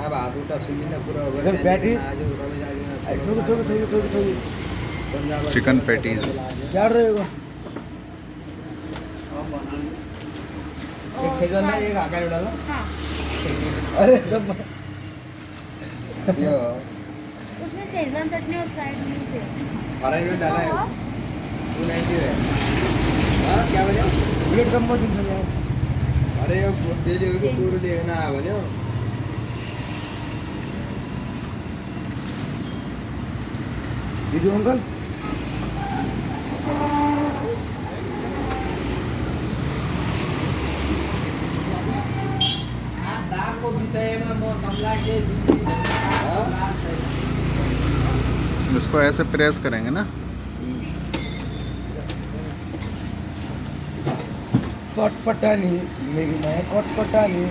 Chicken patties, chicken patties क्या रहेगा? एक सेकंड में एक आकार उड़ा लो। अरे यो उसमें शेजवान चटनी और फ्राइड नहीं थे। फ्राइड में डाला है 290 है। हाँ क्या बोले? प्लेट कम मत दीजिए। अरे यो बेली होगी पूरी लेना है बोले। दीदी अंकल दाम को विषय में कमला के इसको ऐसे प्रेस करेंगे ना। कटपटानी मेरी माया कटपटानी।